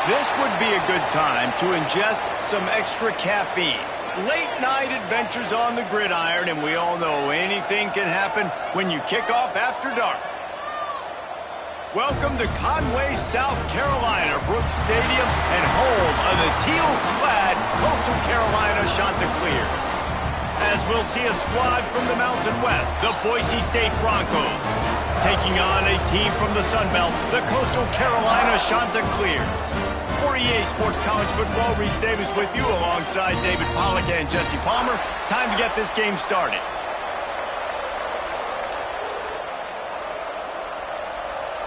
This would be a good time to ingest some extra caffeine. Late night adventures on the gridiron, and we all know anything can happen when you kick off after dark. Welcome to Conway, South Carolina, Brooks Stadium, and home of the teal-clad Coastal Carolina Chanticleers. As we'll see a squad from the Mountain West, the Boise State Broncos, taking on a team from the Sun Belt, the Coastal Carolina Chanticleers. For EA Sports College Football, Reese Davis with you alongside David Pollack and Jesse Palmer. Time to get this game started.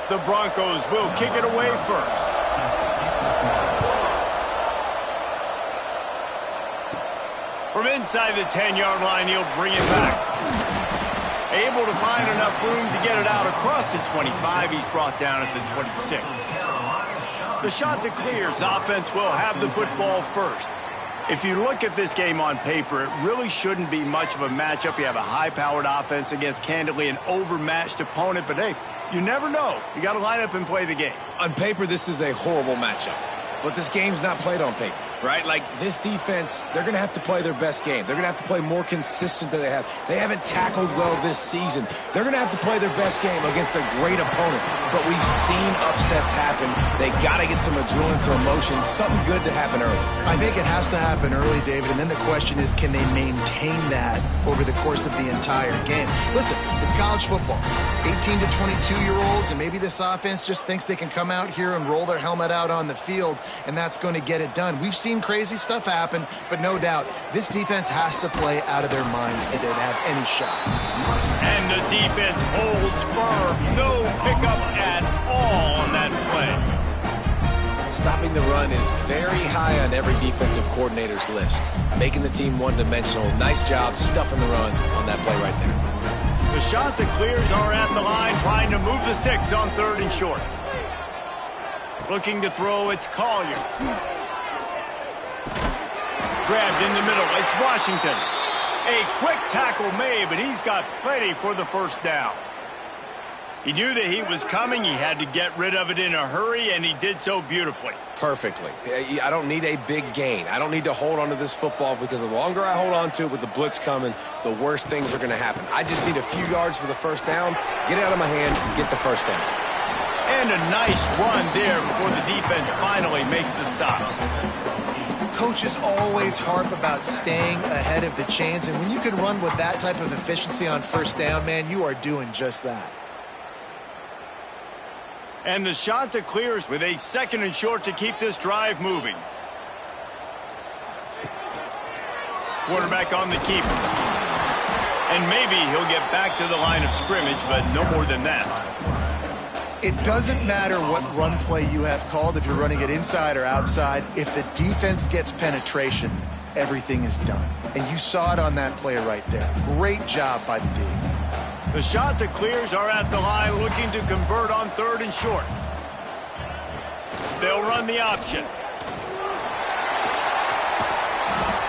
The Broncos will kick it away first. From inside the 10-yard line, he'll bring it back. Able to find enough room to get it out across the 25. He's brought down at the 26. The Chanticleers offense will have the football first. If you look at this game on paper, it really shouldn't be much of a matchup. You have a high-powered offense against, candidly, an overmatched opponent. But, hey, you never know. You got to line up and play the game. On paper, this is a horrible matchup. But this game's not played on paper, right? Like, this defense, they're going to have to play their best game. They're going to have to play more consistent than they have. They haven't tackled well this season. They're going to have to play their best game against a great opponent. But we've seen upsets happen. They got to get some adrenaline, some emotion, something good to happen early. I think it has to happen early, David, and then the question is, can they maintain that over the course of the entire game? Listen, it's college football. 18 to 22-year-olds, and maybe this offense just thinks they can come out here and roll their helmet out on the field, and that's going to get it done. We've seen crazy stuff happen, but no doubt, this defense has to play out of their minds today to have any shot. And the defense holds firm. No pickup at all on that play. Stopping the run is very high on every defensive coordinator's list. Making the team one-dimensional. Nice job stuffing the run on that play right there. The Chanticleers are at the line trying to move the sticks on 3rd and short. Looking to throw, it's Collier. Grabbed in the middle, it's Washington. A quick tackle made, but he's got plenty for the first down. He knew that he was coming. He had to get rid of it in a hurry, and he did so beautifully. Perfectly. I don't need a big gain. I don't need to hold on to this football because the longer I hold on to it with the blitz coming, the worse things are going to happen. I just need a few yards for the first down, get it out of my hand, get the first down. And a nice run there before the defense finally makes the stop. Coaches always harp about staying ahead of the chains, and when you can run with that type of efficiency on first down, man, you are doing just that. And the Chanticleers with a 2nd and short to keep this drive moving. Quarterback on the keeper. And maybe he'll get back to the line of scrimmage, but no more than that. It doesn't matter what run play you have called, if you're running it inside or outside. If the defense gets penetration, everything is done. And you saw it on that play right there. Great job by the D. The Chanticleers are at the line looking to convert on 3rd and short. They'll run the option.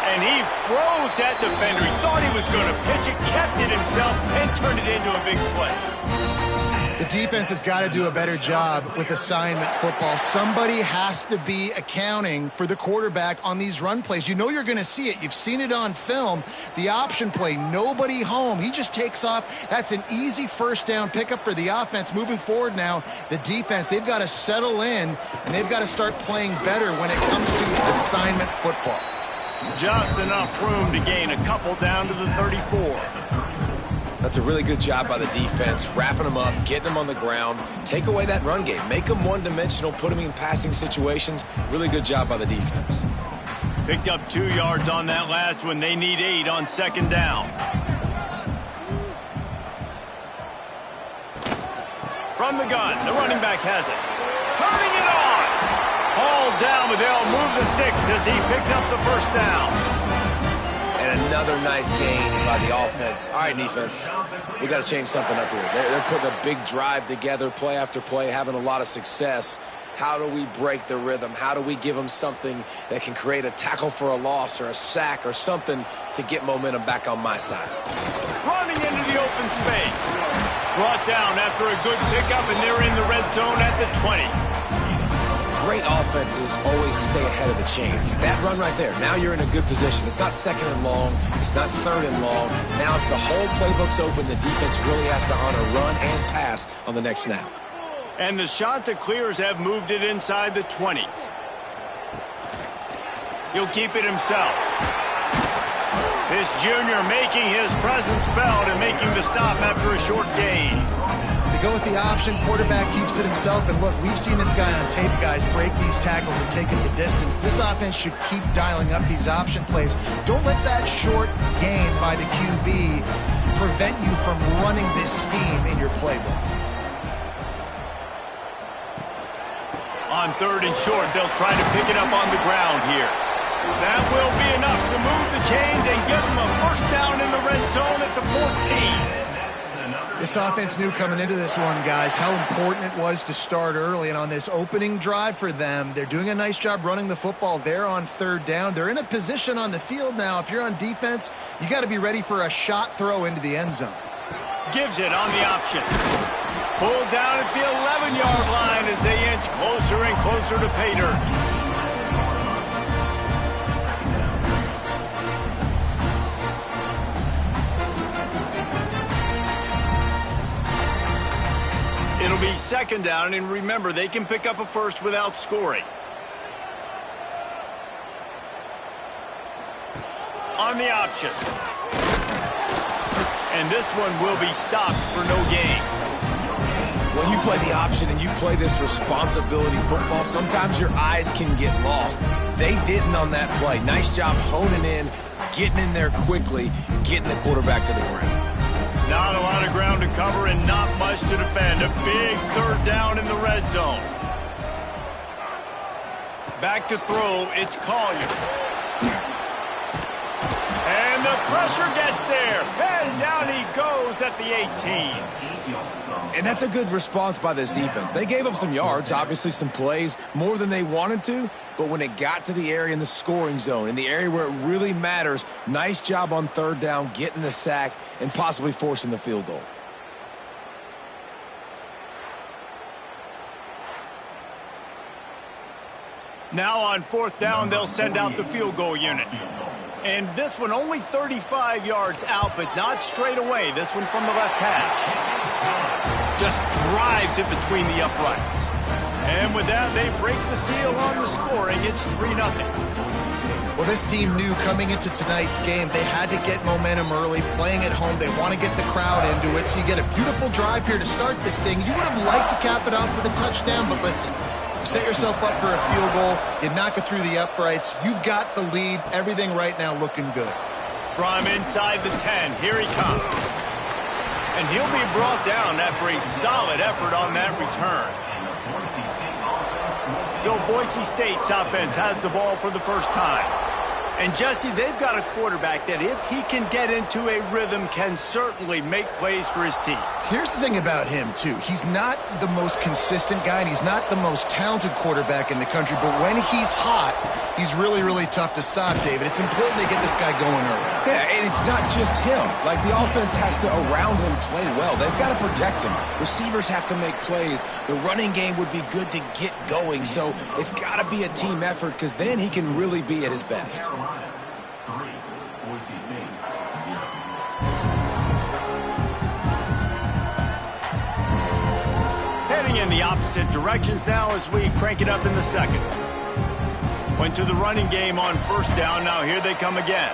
And he froze that defender. He thought he was going to pitch it, kept it himself, and turned it into a big play. The defense has got to do a better job with assignment football. Somebody has to be accounting for the quarterback on these run plays. You know you're going to see it. You've seen it on film. The option play, nobody home. He just takes off. That's an easy first down pickup for the offense. Moving forward now, the defense, they've got to settle in, and they've got to start playing better when it comes to assignment football. Just enough room to gain a couple down to the 34. That's a really good job by the defense, wrapping them up, getting them on the ground. Take away that run game. Make them one-dimensional, put them in passing situations. Really good job by the defense. Picked up 2 yards on that last one. They need 8 on 2nd down. From the gun, the running back has it. Turning it on! Hauled down, but they'll move the sticks as he picks up the first down. And another nice gain by the offense. All right, defense, we got to change something up here. They're putting a big drive together, play after play, having a lot of success. How do we break the rhythm? How do we give them something that can create a tackle for a loss or a sack or something to get momentum back on my side? Running into the open space. Brought down after a good pickup, and they're in the red zone at the 20. great offenses always stay ahead of the chains. That run right there, now you're in a good position. It's not second and long. It's not third and long. Now it's the whole playbook's open. The defense really has to honor run and pass on the next snap. And the Chanticleers have moved it inside the 20. He'll keep it himself. This junior making his presence felt and making the stop after a short gain. They go with the option, quarterback keeps it himself, and look, we've seen this guy on tape, guys, break these tackles and take it the distance. This offense should keep dialing up these option plays. Don't let that short gain by the QB prevent you from running this scheme in your playbook. On third and short, they'll try to pick it up on the ground here. That will be enough to move the chains and give them a first down in the red zone at the 14. This offense knew coming into this one, guys, how important it was to start early. And on this opening drive for them, they're doing a nice job running the football there on third down. They're in a position on the field now. If you're on defense, you got to be ready for a shot throw into the end zone. Gives it on the option. Pulled down at the 11-yard line as they inch closer and closer to pay dirt. It'll be second down, and remember, they can pick up a first without scoring. On the option. And this one will be stopped for no gain. When you play the option and you play this responsibility football, sometimes your eyes can get lost. They didn't on that play. Nice job honing in, getting in there quickly, getting the quarterback to the ground. Not a lot of ground to cover and not much to defend. A big third down in the red zone. Back to throw, it's Collier. And the pressure gets there. And down he goes at the 18. And that's a good response by this defense. They gave up some yards, obviously some plays, more than they wanted to, but when it got to the area in the scoring zone, in the area where it really matters, nice job on third down, getting the sack, and possibly forcing the field goal. Now on fourth down, they'll send out the field goal unit. And this one only 35 yards out, but not straight away. This one from the left hash. Just drives it between the uprights. And with that, they break the seal on the scoring. It's 3-0. Well, this team knew coming into tonight's game they had to get momentum early, playing at home. They want to get the crowd into it, so you get a beautiful drive here to start this thing. You would have liked to cap it off with a touchdown, but listen, you set yourself up for a field goal, you knock it through the uprights, you've got the lead, everything right now looking good. From inside the 10, here he comes. And he'll be brought down after a solid effort on that return. So Boise State's offense has the ball for the first time. And Jesse, they've got a quarterback that if he can get into a rhythm can certainly make plays for his team. Here's the thing about him, too. He's not the most consistent guy, and he's not the most talented quarterback in the country, but when he's hot, he's really, really tough to stop, David. It's important to get this guy going early. Yeah, and it's not just him. Like, the offense has to, around him, play well. They've got to protect him. Receivers have to make plays. The running game would be good to get going, so it's got to be a team effort because then he can really be at his best. Heading in the opposite directions now as we crank it up in the second. Went to the running game on first down. Now here they come again.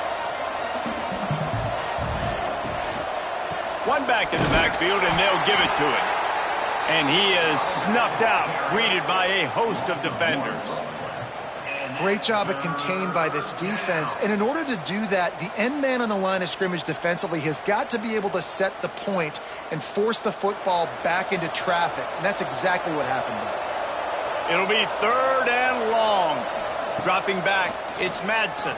One back in the backfield, and they'll give it to it. And he is snuffed out, greeted by a host of defenders. Great job of contained by this defense. And in order to do that, the end man on the line of scrimmage defensively has got to be able to set the point and force the football back into traffic. And that's exactly what happened there. It'll be third and long. Dropping back, it's Madsen.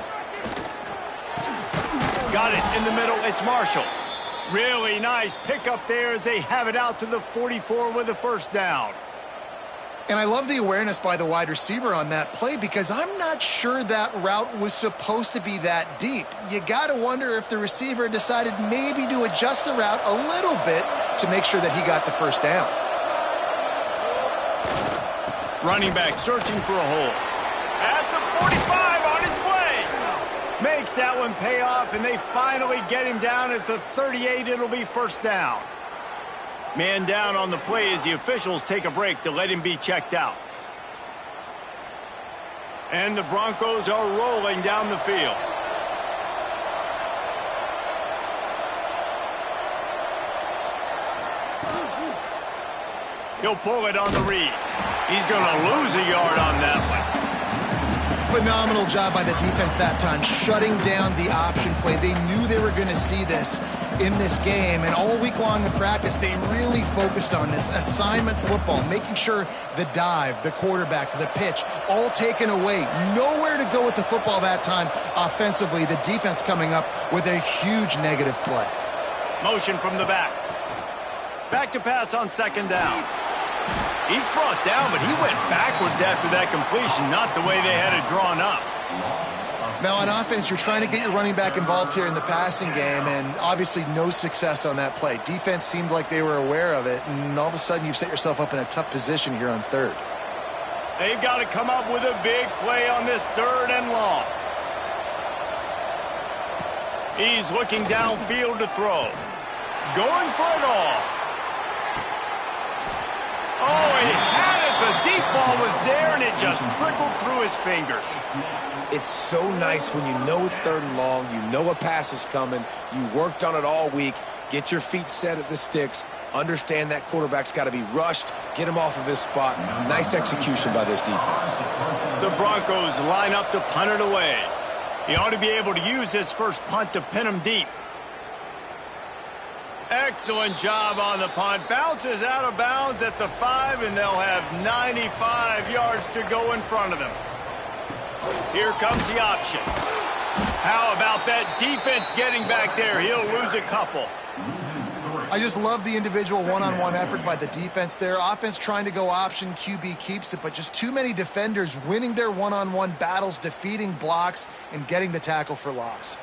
Got it in the middle, it's Marshall. Really nice pickup there as they have it out to the 44 with a first down. And I love the awareness by the wide receiver on that play because I'm not sure that route was supposed to be that deep. You got to wonder if the receiver decided maybe to adjust the route a little bit to make sure that he got the first down. Running back searching for a hole. At the 45, on his way. Makes that one pay off, and they finally get him down at the 38. It'll be first down. Man down on the play as the officials take a break to let him be checked out. And the Broncos are rolling down the field. He'll pull it on the read. He's going to lose a yard on that one. Phenomenal job by the defense that time, shutting down the option play. They knew they were going to see this in this game, and all week long in practice, they really focused on this assignment football, making sure the dive, the quarterback, the pitch, all taken away. Nowhere to go with the football that time offensively. The defense coming up with a huge negative play. Motion from the back. Back to pass on second down. He's brought down, but he went backwards after that completion, not the way they had it drawn up. Now, on offense, you're trying to get your running back involved here in the passing game, and obviously no success on that play. Defense seemed like they were aware of it, and all of a sudden you've set yourself up in a tough position here on third. They've got to come up with a big play on this third and long. He's looking downfield to throw. Going for it all. Oh, he had it. The deep ball was there, and it just trickled through his fingers. It's so nice when you know it's third and long, you know a pass is coming, you worked on it all week, get your feet set at the sticks, understand that quarterback's got to be rushed, get him off of his spot. Nice execution by this defense. The Broncos line up to punt it away. He ought to be able to use this first punt to pin him deep. Excellent job on the punt. Bounces out of bounds at the 5, and they'll have 95 yards to go in front of them. Here comes the option. How about that defense getting back there? He'll lose a couple. I just love the individual one-on-one effort by the defense there. Offense trying to go option, QB keeps it, but just too many defenders winning their one-on-one battles, defeating blocks, and getting the tackle for loss.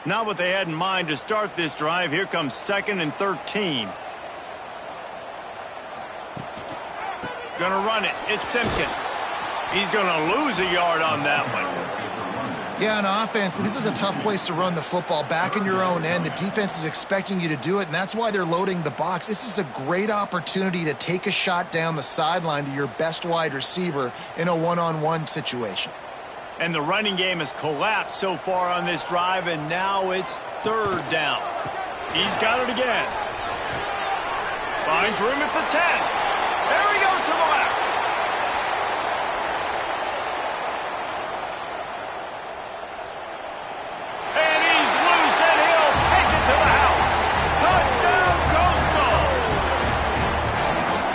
Not what they had in mind to start this drive. Here comes 2nd and 13. Gonna run it. It's Simpkins. He's gonna lose a yard on that one. Yeah, on offense, this is a tough place to run the football. Back in your own end, the defense is expecting you to do it, and that's why they're loading the box. This is a great opportunity to take a shot down the sideline to your best wide receiver in a one-on-one situation. And the running game has collapsed so far on this drive, and now it's third down. He's got it again. Finds room at the 10. There he goes to the left. And he's loose, and he'll take it to the house. Touchdown, Coastal.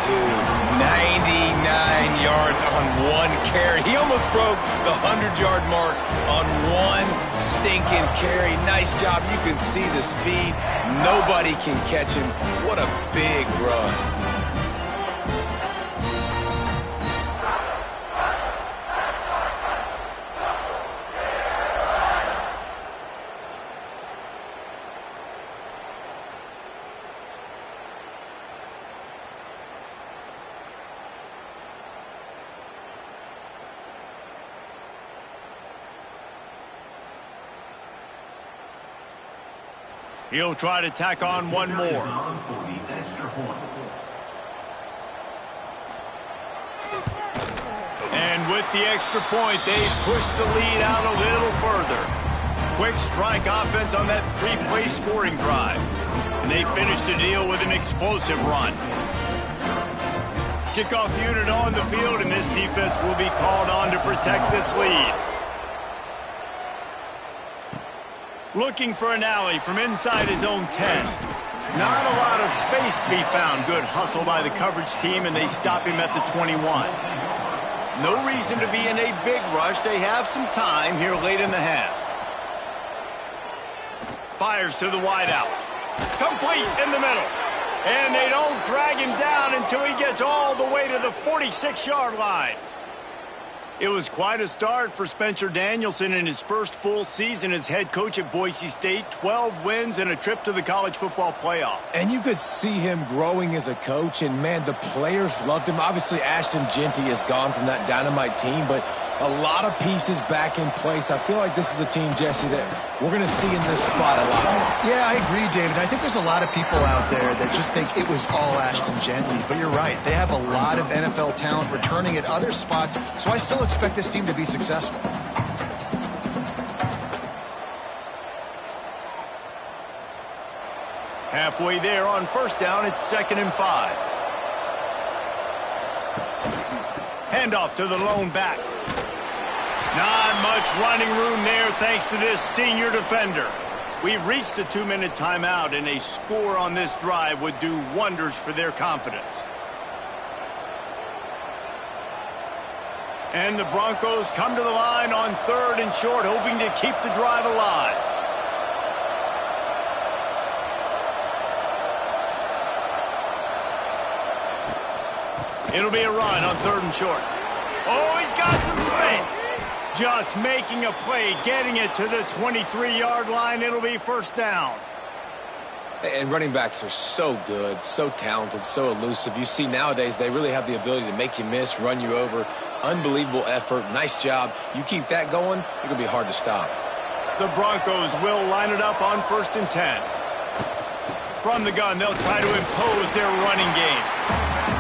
Dude, 99 yards on one carry. He almost broke the 100-yard mark on one stinking carry. Nice job. You can see the speed. Nobody can catch him. What a big run. He'll try to tack on one more. And with the extra point, they push the lead out a little further. Quick strike offense on that 3-play scoring drive. And they finish the deal with an explosive run. Kickoff unit on the field, and this defense will be called on to protect this lead. Looking for an alley from inside his own 10. Not a lot of space to be found. Good hustle by the coverage team, and they stop him at the 21. No reason to be in a big rush. They have some time here late in the half. Fires to the wideout. Complete in the middle. And they don't drag him down until he gets all the way to the 46-yard line. It was quite a start for Spencer Danielson in his first full season as head coach at Boise State. 12 wins and a trip to the college football playoff. And you could see him growing as a coach, and, man, the players loved him. Obviously, Ashton Jeanty is gone from that dynamite team, but a lot of pieces back in place. I feel like this is a team, Jesse, that we're going to see in this spot a lot more. Yeah, I agree, David. I think there's a lot of people out there that just think it was all Ashton Jeanty, but you're right. They have a lot of NFL talent returning at other spots, so I still expect this team to be successful. Halfway there on first down, it's 2nd and 5. Handoff to the lone back. Not much running room there thanks to this senior defender. We've reached the 2-minute timeout, and a score on this drive would do wonders for their confidence. And the Broncos come to the line on 3rd and short, hoping to keep the drive alive. It'll be a run on 3rd and short. Oh, he's got some space. Just making a play, getting it to the 23-yard line. It'll be first down. And running backs are so good, so talented, so elusive. You see nowadays they really have the ability to make you miss, run you over. Unbelievable effort. Nice job. You keep that going, it's going to be hard to stop. The Broncos will line it up on 1st and 10. From the gun, they'll try to impose their running game.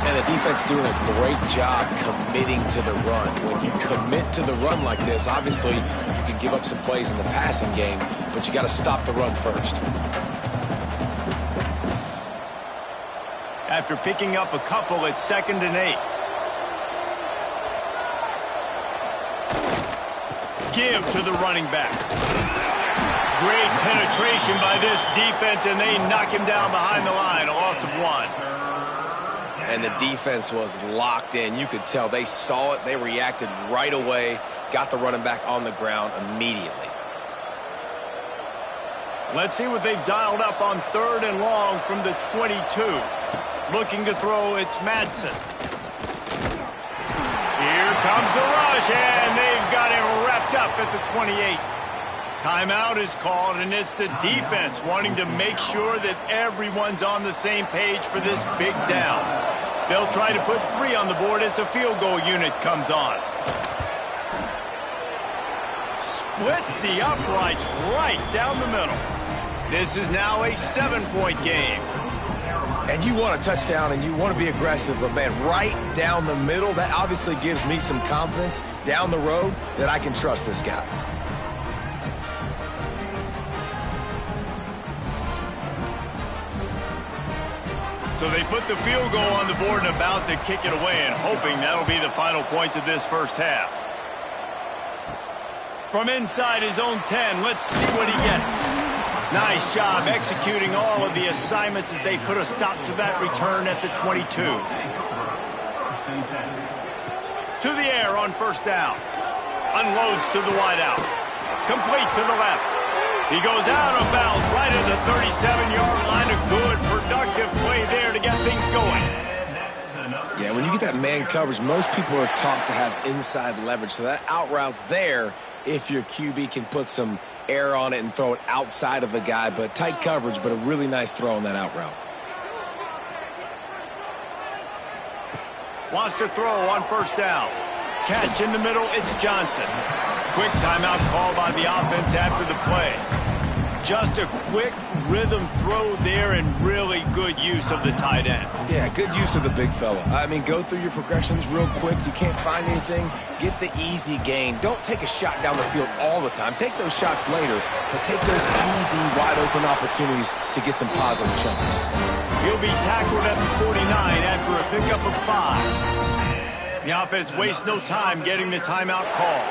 And the defense doing a great job committing to the run. When you commit to the run like this, obviously you can give up some plays in the passing game, but you got to stop the run first. After picking up a couple, it's 2nd and 8. Give to the running back. Great penetration by this defense, and they knock him down behind the line. A loss of 1. And the defense was locked in. You could tell they saw it. They reacted right away, got the running back on the ground immediately. Let's see what they've dialed up on 3rd and long from the 22. Looking to throw, it's Madsen. Here comes the rush, and they've got him wrapped up at the 28. Timeout is called, and it's the defense wanting to make sure that everyone's on the same page for this big down. They'll try to put 3 on the board as the field goal unit comes on. Splits the uprights right down the middle. This is now a 7-point game. And you want a touchdown and you want to be aggressive, but, man, right down the middle, that obviously gives me some confidence down the road that I can trust this guy. So they put the field goal on the board and about to kick it away, and hoping that'll be the final points of this first half. From inside his own 10, let's see what he gets. Nice job executing all of the assignments as they put a stop to that return at the 22. To the air on first down. Unloads to the wideout. Complete to the left. He goes out of bounds right at the 37-yard line. A good, productive play there to get things going. Yeah, when you get that man coverage, most people are taught to have inside leverage. So that out route's there if your QB can put some air on it and throw it outside of the guy. But tight coverage, but a really nice throw on that out route. Wants to throw on first down. Catch in the middle, it's Johnson. Quick timeout call by the offense after the play. Just a quick rhythm throw there and really good use of the tight end. Yeah, good use of the big fella. I mean, go through your progressions real quick. You can't find anything. Get the easy gain. Don't take a shot down the field all the time. Take those shots later, but take those easy, wide-open opportunities to get some positive chunks. He'll be tackled at the 49 after a pickup of 5. The offense wastes no time getting the timeout call.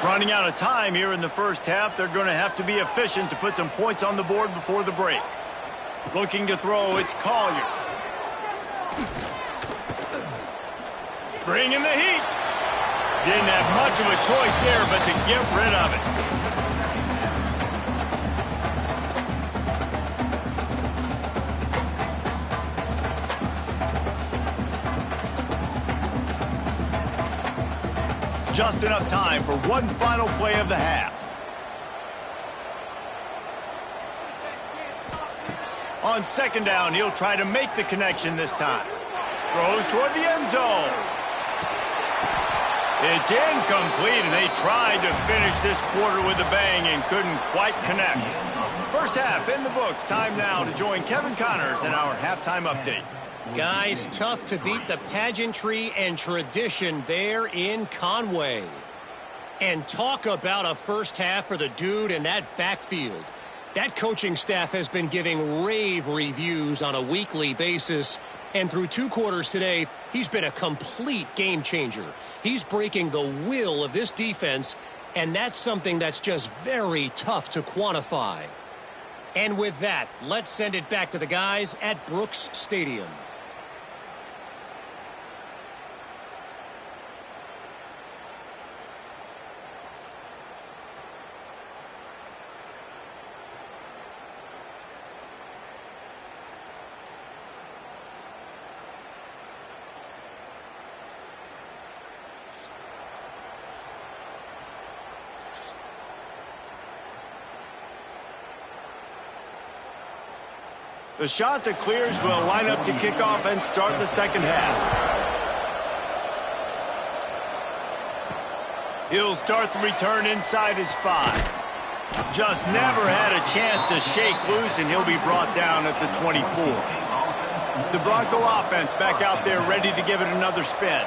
Running out of time here in the first half, they're going to have to be efficient to put some points on the board before the break. Looking to throw, it's Collier. Bringing the heat. Didn't have much of a choice there, but to get rid of it. Just enough time for one final play of the half. On second down, he'll try to make the connection this time. Throws toward the end zone. It's incomplete, and they tried to finish this quarter with a bang and couldn't quite connect. First half in the books. Time now to join Kevin Connors in our halftime update. Guys, tough to beat the pageantry and tradition there in Conway. And talk about a first half for the dude in that backfield. That coaching staff has been giving rave reviews on a weekly basis. And through 2 quarters today, he's been a complete game changer. He's breaking the will of this defense, and that's something that's just very tough to quantify. And with that, let's send it back to the guys at Brooks Stadium. The shot that clears will line up to kick off and start the second half. He'll start the return inside his 5. Just never had a chance to shake loose, and he'll be brought down at the 24. The Bronco offense back out there ready to give it another spin.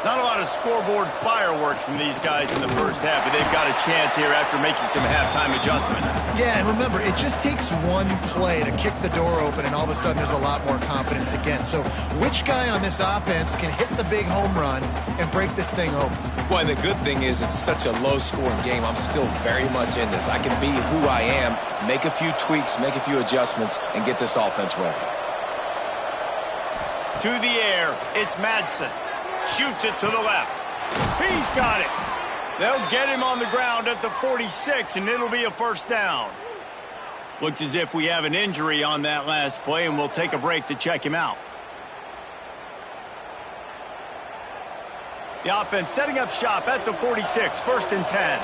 Not a lot of scoreboard fireworks from these guys in the first half, but they've got a chance here after making some halftime adjustments. Yeah, and remember, it just takes one play to kick the door open, and all of a sudden there's a lot more confidence again. So which guy on this offense can hit the big home run and break this thing open? Well, and the good thing is it's such a low-scoring game. I'm still very much in this. I can be who I am, make a few tweaks, make a few adjustments, and get this offense rolling. To the air, it's Madsen. Shoots it to the left. He's got it. They'll get him on the ground at the 46, and it'll be a first down. Looks as if we have an injury on that last play, and we'll take a break to check him out. The offense setting up shop at the 46, 1st and 10.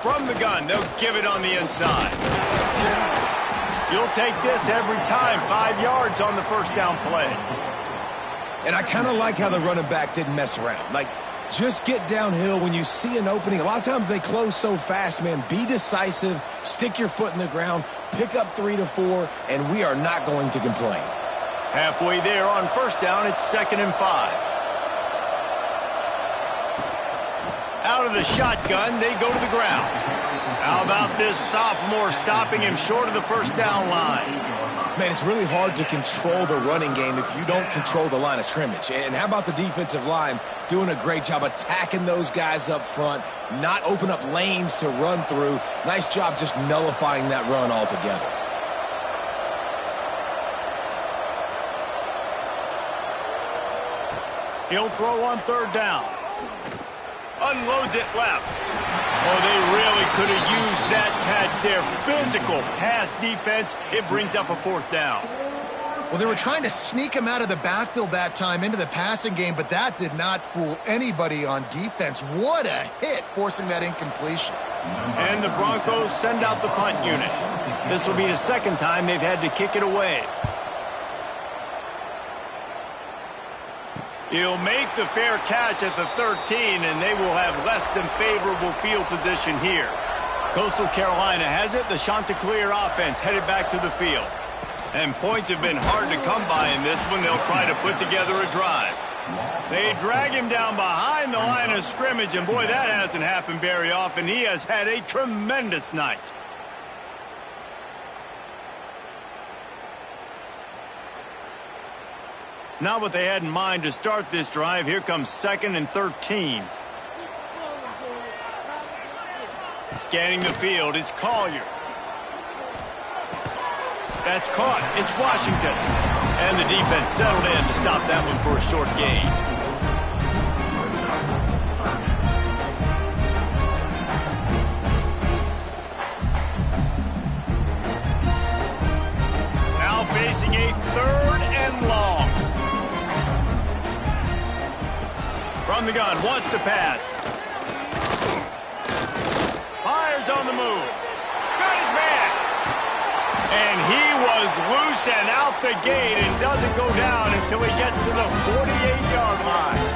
From the gun, they'll give it on the inside. You'll take this every time. 5 yards on the first down play. And I kind of like how the running back didn't mess around. Like, just get downhill when you see an opening. A lot of times they close so fast, man. Be decisive, stick your foot in the ground, pick up 3 to 4, and we are not going to complain. Halfway there on first down, it's 2nd and 5. Out of the shotgun, they go to the ground. How about this sophomore stopping him short of the first down line? Man, it's really hard to control the running game if you don't control the line of scrimmage. And how about the defensive line doing a great job attacking those guys up front, not open up lanes to run through. Nice job just nullifying that run altogether. He'll throw on 3rd down. Unloads it left. Oh, they really could have used that catch there. Physical pass defense. It brings up a 4th down. Well, they were trying to sneak him out of the backfield that time into the passing game, but that did not fool anybody on defense. What a hit, forcing that incompletion. And the Broncos send out the punt unit. This will be the 2nd time they've had to kick it away. He'll make the fair catch at the 13, and they will have less than favorable field position here. Coastal Carolina has it. The Chanticleer offense headed back to the field. And points have been hard to come by in this one. They'll try to put together a drive. They drag him down behind the line of scrimmage, and boy, that hasn't happened very often. He has had a tremendous night. Not what they had in mind to start this drive. Here comes 2nd and 13. Scanning the field, it's Collier. That's caught. It's Washington. And the defense settled in to stop that one for a short gain. Now facing a 3rd and long. From the gun, wants to pass. Fires on the move. Got his man. And he was loose and out the gate and doesn't go down until he gets to the 48-yard line.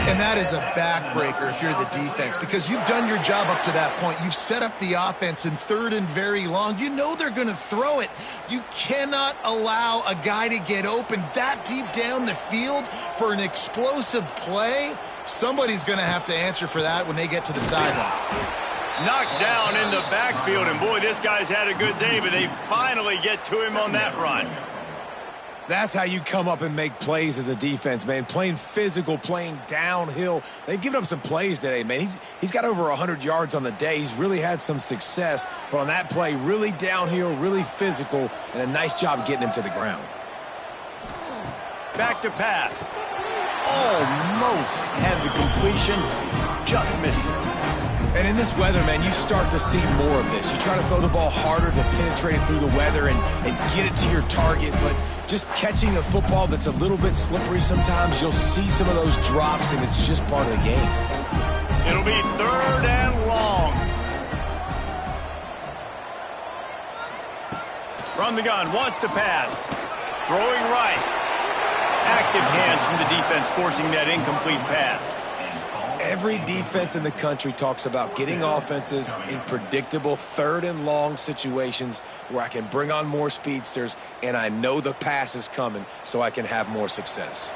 And that is a backbreaker if you're the defense, because you've done your job up to that point. You've set up the offense in third and very long. You know they're going to throw it. You cannot allow a guy to get open that deep down the field for an explosive play. Somebody's going to have to answer for that when they get to the sidelines. Knocked down in the backfield, and boy, this guy's had a good day, but they finally get to him on that run. That's how you come up and make plays as a defense, man. Playing physical, playing downhill. They've given up some plays today, man. He's got over 100 yards on the day. He's really had some success. But on that play, really downhill, really physical, and a nice job getting him to the ground. Back to pass. Almost had the completion. Just missed it. And in this weather, man, you start to see more of this. You try to throw the ball harder to penetrate it through the weather and get it to your target, but just catching a football that's a little bit slippery sometimes, you'll see some of those drops, and it's just part of the game. It'll be third and long. From the gun, wants to pass. Throwing right. Active hands from the defense forcing that incomplete pass. Every defense in the country talks about getting offenses in predictable third and long situations where I can bring on more speedsters and I know the pass is coming so I can have more success.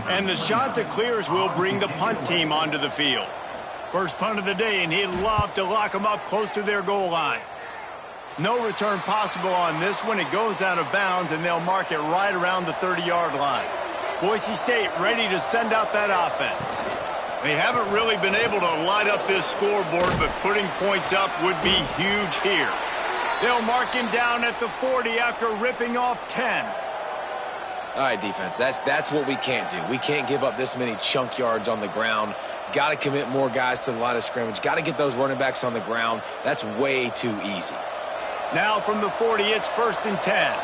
And the shot that clears will bring the punt team onto the field. First punt of the day, and he'd love to lock them up close to their goal line. No return possible on this one. It goes out of bounds, and they'll mark it right around the 30-yard line. Boise State ready to send out that offense. They haven't really been able to light up this scoreboard, but putting points up would be huge here. They'll mark him down at the 40 after ripping off 10. All right, defense, that's what we can't do. We can't give up this many chunk yards on the ground. Got to commit more guys to the line of scrimmage. Got to get those running backs on the ground. That's way too easy. Now from the 40, it's 1st and 10.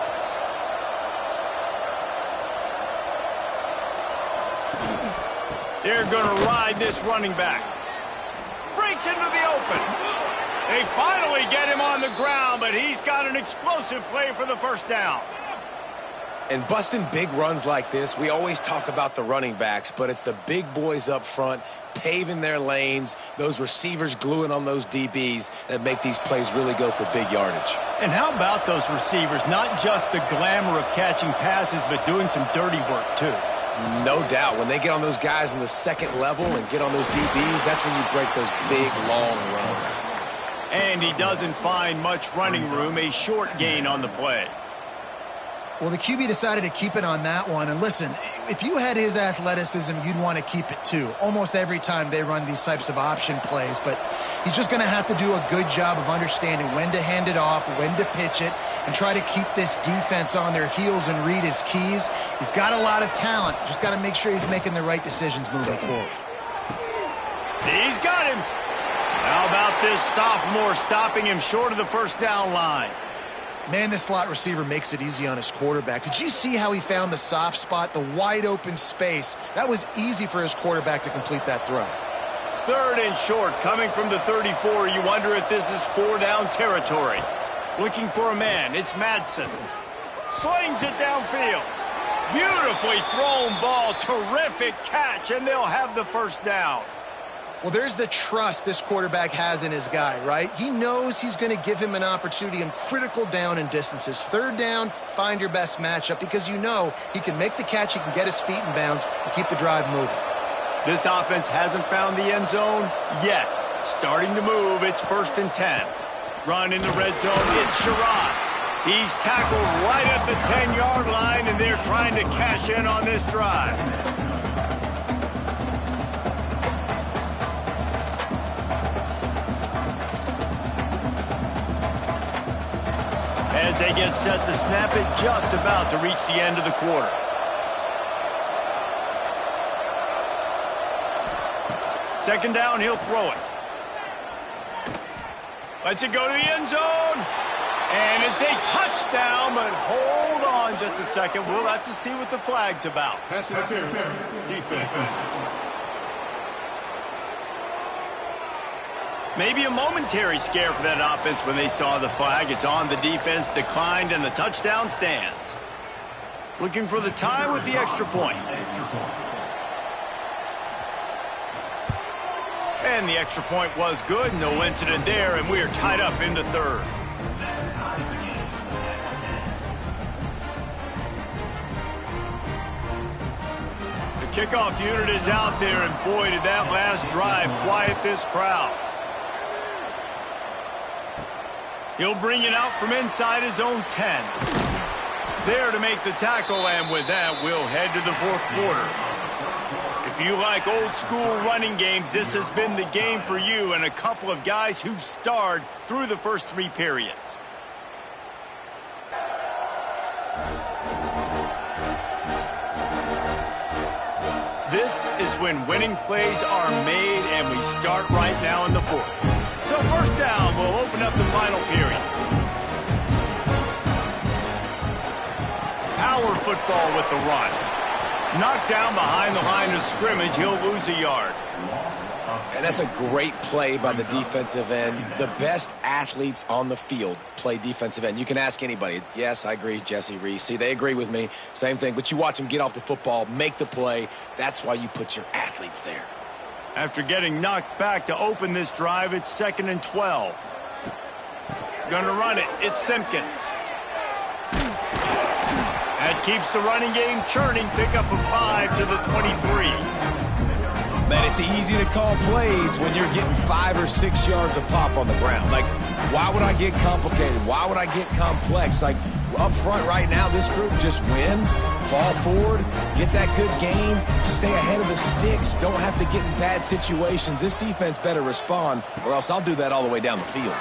They're going to ride this running back. Breaks into the open. They finally get him on the ground, but he's got an explosive play for the first down. And busting big runs like this, we always talk about the running backs, but it's the big boys up front, paving their lanes, those receivers gluing on those DBs that make these plays really go for big yardage. And how about those receivers? Not just the glamour of catching passes, but doing some dirty work, too. No doubt. When they get on those guys in the second level and get on those DBs, that's when you break those big, long runs. And he doesn't find much running room, a short gain on the play. Well, the QB decided to keep it on that one. And listen, if you had his athleticism, you'd want to keep it too. Almost every time they run these types of option plays. But he's just going to have to do a good job of understanding when to hand it off, when to pitch it, and try to keep this defense on their heels and read his keys. He's got a lot of talent. Just got to make sure he's making the right decisions moving forward. He's got him. How about this sophomore stopping him short of the first down line? Man, this slot receiver makes it easy on his quarterback. Did you see how he found the soft spot, the wide open space? That was easy for his quarterback to complete that throw. Third and short, coming from the 34. You wonder if this is 4-down territory. Looking for a man. It's Madsen. Slings it downfield. Beautifully thrown ball. Terrific catch, and they'll have the first down. Well, there's the trust this quarterback has in his guy, right? He knows he's going to give him an opportunity in critical down and distances. Third down, find your best matchup because you know he can make the catch, he can get his feet in bounds, and keep the drive moving. This offense hasn't found the end zone yet. Starting to move, it's 1st and 10. Run in the red zone, it's Sherrod. He's tackled right at the 10-yard line, and they're trying to cash in on this drive. As they get set to snap it, just about to reach the end of the quarter. Second down, he'll throw it. Lets it go to the end zone. And it's a touchdown, but hold on just a second. We'll have to see what the flag's about. Pass interference, defense. Maybe a momentary scare for that offense when they saw the flag. It's on, the defense declined, and the touchdown stands. Looking for the tie with the extra point. And the extra point was good. No incident there, and we are tied up in the third. The kickoff unit is out there, and boy, did that last drive quiet this crowd. He'll bring it out from inside his own 10. There to make the tackle, and with that, we'll head to the fourth quarter. If you like old school running games, this has been the game for you and a couple of guys who've starred through the first 3 periods. This is when winning plays are made, and we start right now in the fourth. So first down, we'll open up the final period. Power football with the run. Knocked down behind the line of scrimmage, he'll lose a yard. And that's a great play by the defensive end. The best athletes on the field play defensive end. You can ask anybody. Yes, I agree, Jesse, Reese. See, they agree with me. Same thing. But you watch them get off the football, make the play. That's why you put your athletes there. After getting knocked back to open this drive, it's 2nd and 12. Gonna run it. It's Simpkins. That keeps the running game churning. Pickup of 5 to the 23. Man, it's easy to call plays when you're getting 5 or 6 yards a pop on the ground. Like, why would I get complicated? Why would I get complex? Like, up front right now, this group just win, fall forward, get that good gain, stay ahead of the sticks, don't have to get in bad situations. This defense better respond, or else I'll do that all the way down the field.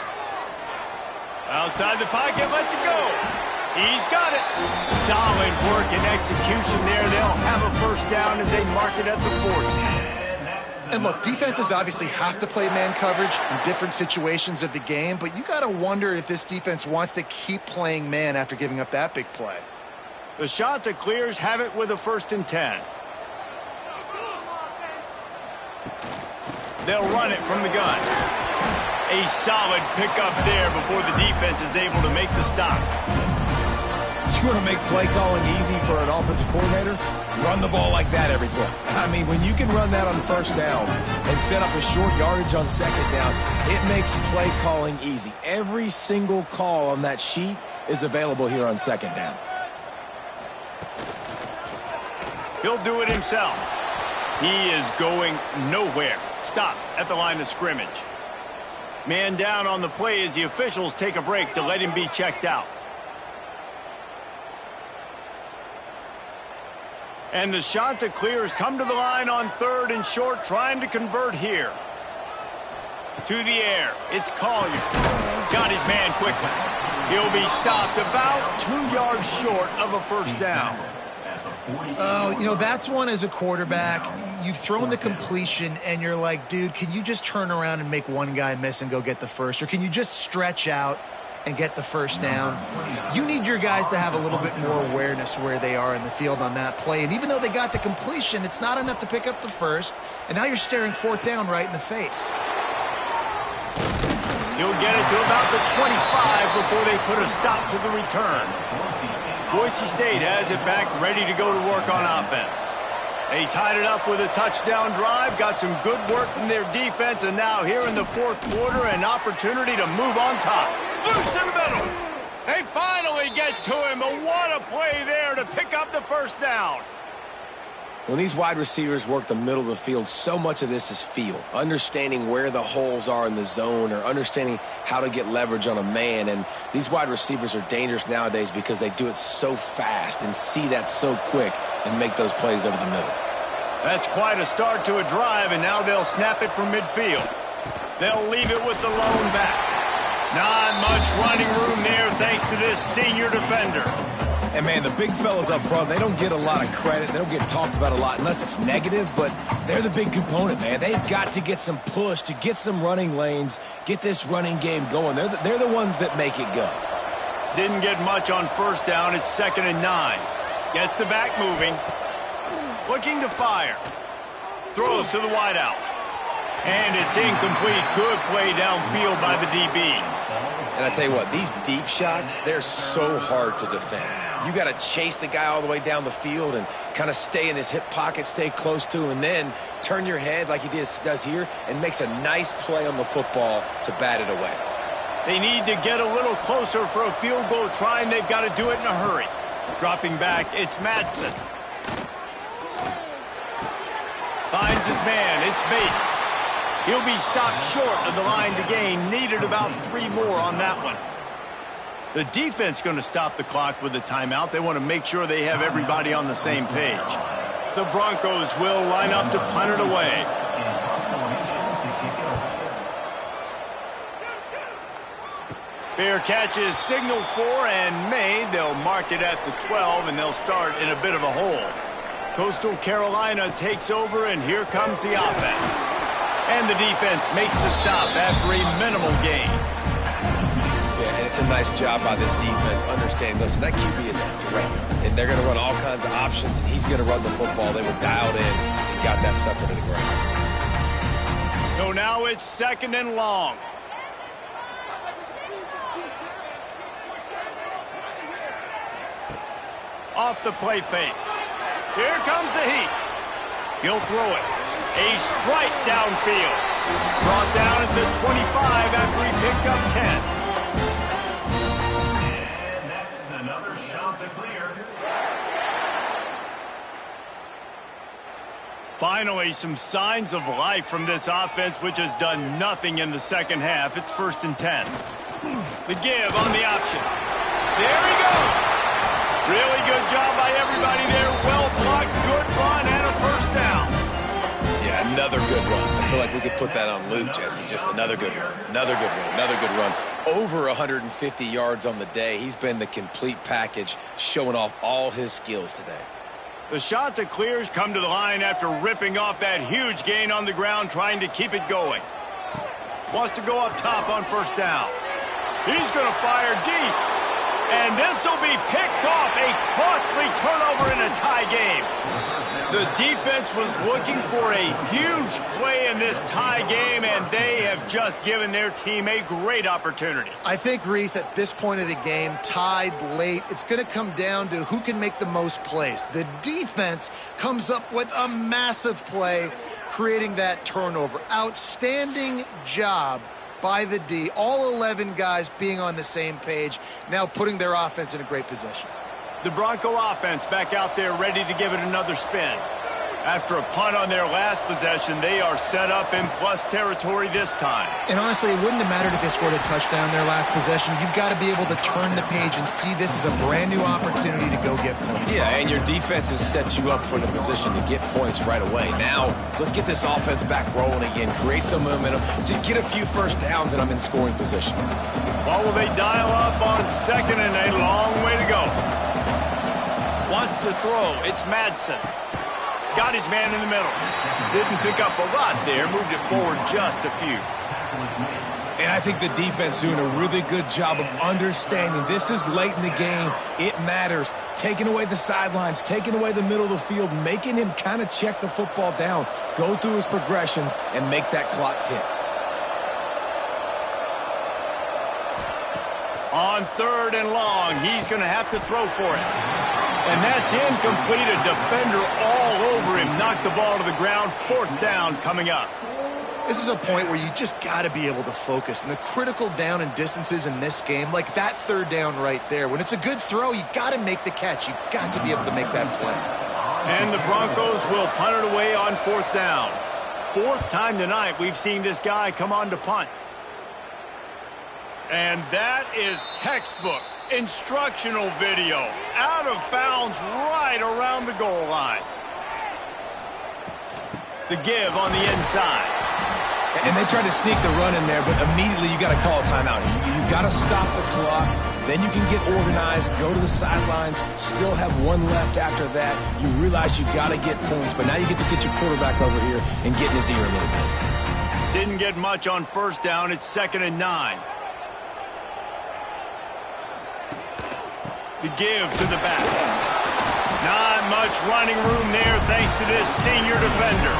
Outside the pocket, lets it go. He's got it. Solid work and execution there. They'll have a first down as they mark it at the 40. And look, defenses obviously have to play man coverage in different situations of the game, but you got to wonder if this defense wants to keep playing man after giving up that big play. The shot that clears have it with a 1st and 10. They'll run it from the gun. A solid pickup there before the defense is able to make the stop. You want to make play calling easy for an offensive coordinator? Run the ball like that every play. I mean, when you can run that on first down and set up a short yardage on second down, it makes play calling easy. Every single call on that sheet is available here on second down. He'll do it himself. He is going nowhere. Stop at the line of scrimmage. Man down on the play as the officials take a break to let him be checked out. And the shot that clears come to the line on 3rd and short, trying to convert here. To the air, it's Collier. Got his man quickly. He'll be stopped about 2 yards short of a first down. Oh, you know, that's one as a quarterback. You've thrown the completion, and you're like, dude, can you just turn around and make one guy miss and go get the first? Or can you just stretch out and get the first down? You need your guys to have a little bit more awareness where they are in the field on that play. And even though they got the completion, it's not enough to pick up the first. And now you're staring 4th down right in the face. He'll get it to about the 25 before they put a stop to the return. Boise State has it back, ready to go to work on offense. They tied it up with a touchdown drive, got some good work from their defense, and now here in the fourth quarter, an opportunity to move on top. Loose in the middle. They finally get to him, but what a play there to pick up the first down. When these wide receivers work the middle of the field, so much of this is feel. Understanding where the holes are in the zone, or understanding how to get leverage on a man. And these wide receivers are dangerous nowadays because they do it so fast and see that so quick and make those plays over the middle. That's quite a start to a drive, and now they'll snap it from midfield. They'll leave it with the lone back. Not much running room there thanks to this senior defender. And, man, the big fellas up front, they don't get a lot of credit. They don't get talked about a lot unless it's negative, but they're the big component, man. They've got to get some push, to get some running lanes, get this running game going. They're the ones that make it go. Didn't get much on first down. It's 2nd and 9. Gets the back moving. Looking to fire. Throws to the wideout. And it's incomplete. Good play downfield by the DB. And I tell you what, these deep shots, they're so hard to defend. You got to chase the guy all the way down the field and kind of stay in his hip pocket, stay close to him, and then turn your head like he does here and makes a nice play on the football to bat it away. They need to get a little closer for a field goal try, and they've got to do it in a hurry. Dropping back, it's Madsen. Finds his man, it's Bates. He'll be stopped short of the line to gain. Needed about 3 more on that one. The defense going to stop the clock with a timeout. They want to make sure they have everybody on the same page. The Broncos will line up to punt it away. Fair catch is signaled for and made. They'll mark it at the 12, and they'll start in a bit of a hole. Coastal Carolina takes over, and here comes the offense. And the defense makes the stop after a minimal gain. Yeah, and it's a nice job by this defense understanding, listen, that QB is a threat. And they're going to run all kinds of options, and he's going to run the football. They were dialed in and got that sucker to the ground. So now it's 2nd and long. Off the play fake. Here comes the heat. He'll throw it. A strike downfield. Brought down at the 25 after he picked up 10. And that's another shot to clear. Finally, some signs of life from this offense, which has done nothing in the second half. It's 1st and 10. The give on the option. There he goes. Really good job by everybody there. Well blocked, good run, and a 1st down. Yeah, another good run. I feel like we could put that on Luke, Jesse. Just another good run, another good run, another good run. Over 150 yards on the day. He's been the complete package, showing off all his skills today. The shot to clears come to the line after ripping off that huge gain on the ground, trying to keep it going. Wants to go up top on 1st down. He's going to fire deep. And this will be picked off, a costly turnover in a tie game. The defense was looking for a huge play in this tie game, and they have just given their team a great opportunity. I think, Reese, at this point of the game, tied late, it's going to come down to who can make the most plays. The defense comes up with a massive play, creating that turnover. Outstanding job by the D, all 11 guys being on the same page, now putting their offense in a great position. The Bronco offense back out there ready to give it another spin. After a punt on their last possession, they are set up in plus territory this time. And honestly, it wouldn't have mattered if they scored a touchdown their last possession. You've got to be able to turn the page and see this as a brand new opportunity to go get points. Yeah, and your defense has set you up for the position to get points right away. Now, let's get this offense back rolling again, create some momentum, just get a few 1st downs, and I'm in scoring position. Well, will they dial up on 2nd and a long way to go? Wants to throw. It's Madsen. Got his man in the middle. Didn't pick up a lot there. Moved it forward just a few. And I think the defense doing a really good job of understanding this is late in the game. It matters. Taking away the sidelines, taking away the middle of the field, making him kind of check the football down, go through his progressions, and make that clock tick. On 3rd and long, he's going to have to throw for it. And that's incomplete. A defender all over him. Knocked the ball to the ground. 4th down coming up. This is a point where you just got to be able to focus. And the critical down and distances in this game, like that 3rd down right there, when it's a good throw, you got to make the catch. You got to be able to make that play. And the Broncos will punt it away on 4th down. 4th time tonight we've seen this guy come on to punt. And that is textbook instructional video. Out of bounds right around the goal line. The give on the inside. And they tried to sneak the run in there, but immediately you got to call a timeout. You got to stop the clock. Then you can get organized, go to the sidelines, still have one left after that. You realize you got to get points, but now you get to get your quarterback over here and get in his ear a little bit. Didn't get much on 1st down. It's 2nd and 9. The give to the back. Not much running room there thanks to this senior defender.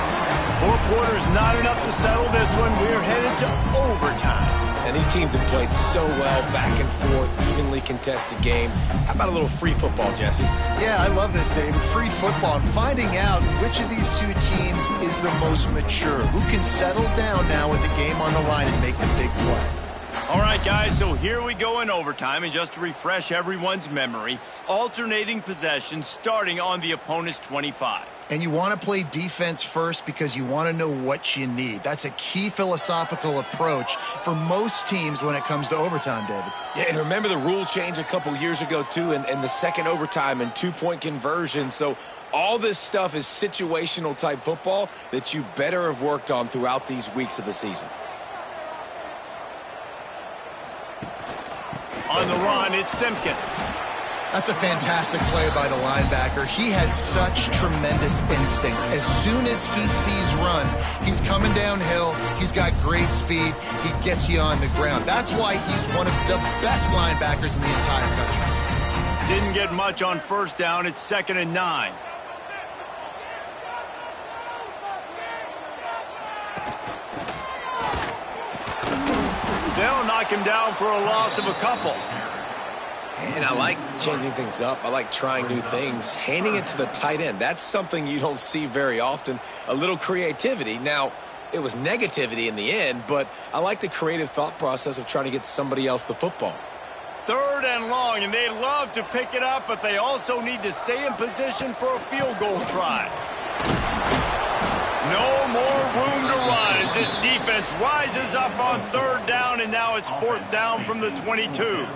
4 quarters not enough to settle this one. We're headed to overtime. And these teams have played so well, back and forth, evenly contested game. How about a little free football, Jesse? Yeah, I love this, David. Free football. I'm finding out which of these two teams is the most mature. Who can settle down now with the game on the line and make the big play? All right, guys, so here we go in overtime. And just to refresh everyone's memory, alternating possessions starting on the opponent's 25. And you want to play defense first because you want to know what you need. That's a key philosophical approach for most teams when it comes to overtime, David. Yeah, and remember the rule change a couple years ago, too, and the second overtime and 2-point conversion. So all this stuff is situational type football that you better have worked on throughout these weeks of the season. On the run, it's Simpkins. That's a fantastic play by the linebacker. He has such tremendous instincts. As soon as he sees run, he's coming downhill. He's got great speed. He gets you on the ground. That's why he's one of the best linebackers in the entire country. Didn't get much on first down. It's 2nd and 9. They'll knock him down for a loss of a couple. And I like changing things up. I like trying new things. Handing it to the tight end, that's something you don't see very often. A little creativity. Now, it was negativity in the end, but I like the creative thought process of trying to get somebody else the football. 3rd and long, and they love to pick it up, but they also need to stay in position for a field goal try. No more room to run as this defense rises up on 3rd down, and now it's 4th down from the 22.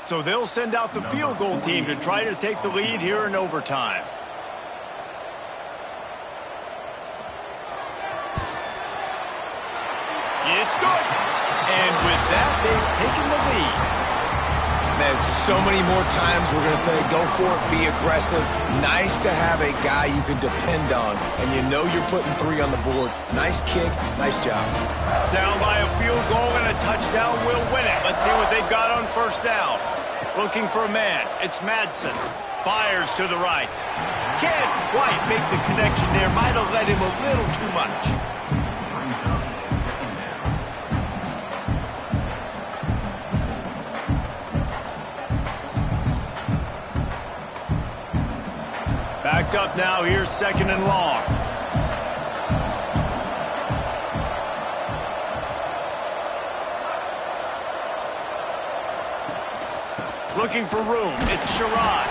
So they'll send out the field goal team to try to take the lead here in overtime. It's good. And with that, they've taken the lead. Man, so many more times we're going to say, go for it, be aggressive. Nice to have a guy you can depend on, and you know you're putting 3 on the board. Nice kick, nice job. Down by a field goal and a touchdown will win it. Let's see what they've got on first down. Looking for a man. It's Madsen. Fires to the right. Can't quite make the connection there. Might have led him a little too much. Backed up now. Here's 2nd and long. Looking for room. It's Sherrod.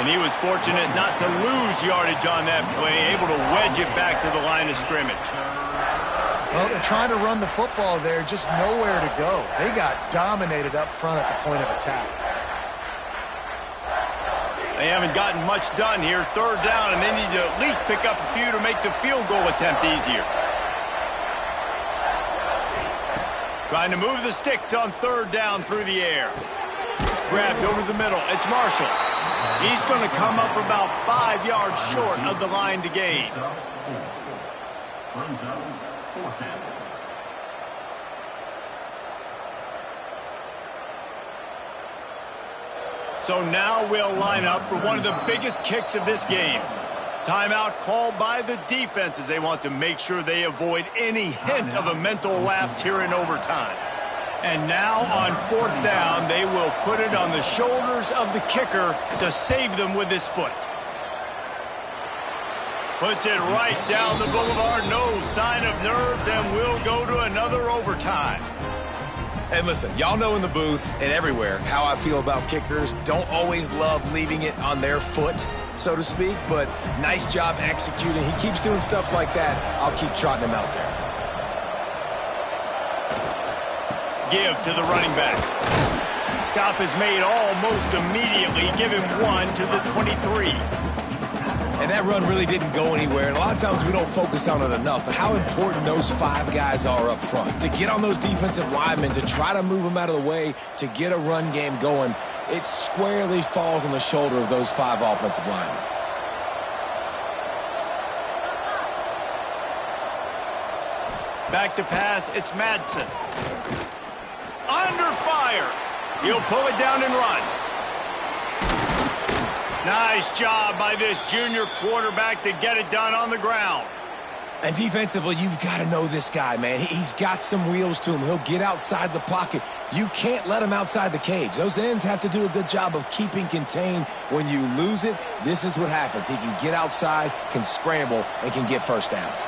And he was fortunate not to lose yardage on that play, able to wedge it back to the line of scrimmage. Well, they're trying to run the football there, just nowhere to go. They got dominated up front at the point of attack. They haven't gotten much done here. 3rd down, and they need to at least pick up a few to make the field goal attempt easier. Trying to move the sticks on 3rd down through the air. Grabbed over the middle. It's Marshall. He's going to come up about 5 yards short of the line to gain. So now we'll line up for one of the biggest kicks of this game. Timeout called by the defense as they want to make sure they avoid any hint of a mental lapse here in overtime. And now on 4th down, they will put it on the shoulders of the kicker to save them with his foot. Puts it right down the boulevard. No sign of nerves, and we'll go to another overtime. And listen, y'all know in the booth and everywhere how I feel about kickers. Don't always love leaving it on their foot, so to speak, but nice job executing. He keeps doing stuff like that. I'll keep trotting him out there. Give to the running back. Stop is made almost immediately. Give him 1 to the 23. And that run really didn't go anywhere. And a lot of times we don't focus on it enough, but how important those 5 guys are up front. To get on those defensive linemen, to try to move them out of the way, to get a run game going, it squarely falls on the shoulder of those 5 offensive linemen. Back to pass, it's Madsen. Under fire. He'll pull it down and run. Nice job by this junior quarterback to get it done on the ground. And defensively, you've got to know this guy, man. He's got some wheels to him. He'll get outside the pocket. You can't let him outside the cage. Those ends have to do a good job of keeping contained. When you lose it, this is what happens. He can get outside, can scramble, and can get first downs.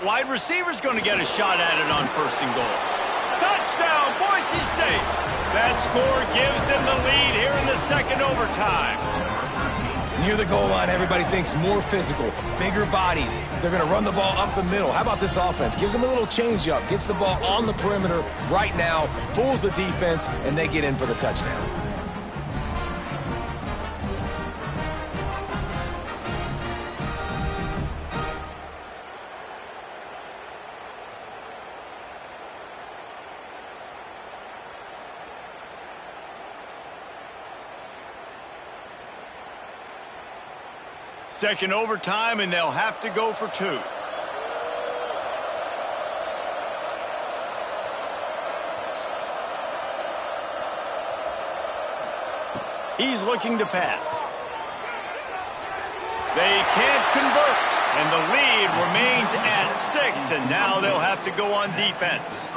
Wide receiver's going to get a shot at it on 1st and goal. Touchdown, Boise State! That score gives them the lead here in the 2nd overtime. Near the goal line, everybody thinks more physical, bigger bodies. They're going to run the ball up the middle. How about this offense? Gives them a little change-up, gets the ball on the perimeter right now, fools the defense, and they get in for the touchdown. Second overtime, and they'll have to go for 2. He's looking to pass. They can't convert, and the lead remains at 6, and now they'll have to go on defense.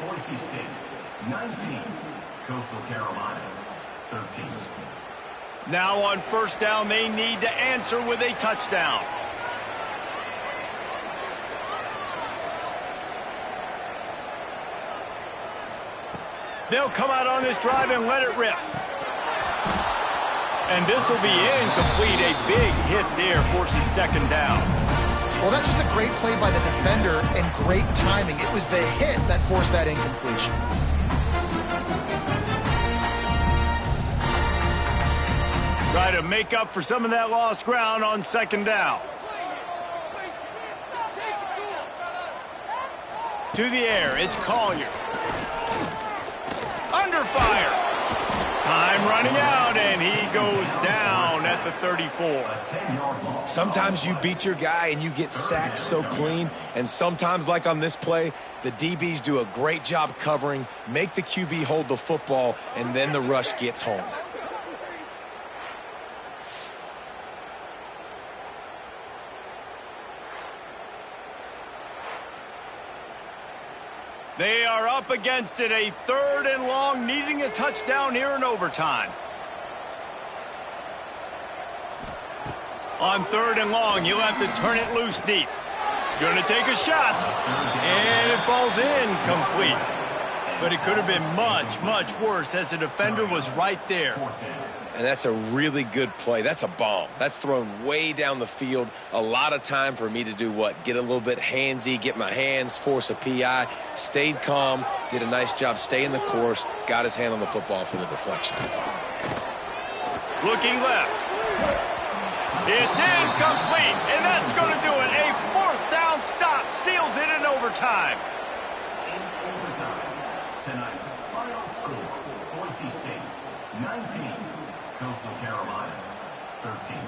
Boise State, 19. Coastal Carolina, 13. Now on 1st down, they need to answer with a touchdown. They'll come out on this drive and let it rip. And this will be incomplete. A big hit there forces 2nd down. Well, that's just a great play by the defender and great timing. It was the hit that forced that incompletion. Try to make up for some of that lost ground on 2nd down. To the air, it's Collier. Under fire. Time running out, and he goes down at the 34. Sometimes you beat your guy and you get sacked so clean, and sometimes, like on this play, the DBs do a great job covering, make the QB hold the football, and then the rush gets home. They are up against it, a 3rd and long, needing a touchdown here in overtime. On 3rd and long, you'll have to turn it loose deep. Gonna take a shot, and it falls incomplete. But it could have been much, much worse as the defender was right there. And that's a really good play. That's a bomb. That's thrown way down the field. A lot of time for me to do what? Get a little bit handsy, get my hands, force a PI. Stayed calm, did a nice job staying the course, got his hand on the football for the deflection. Looking left. It's incomplete, and that's going to do it. A 4th down stop seals it in overtime. Tonight's final score, Boise State, 19. Coastal Carolina, 13.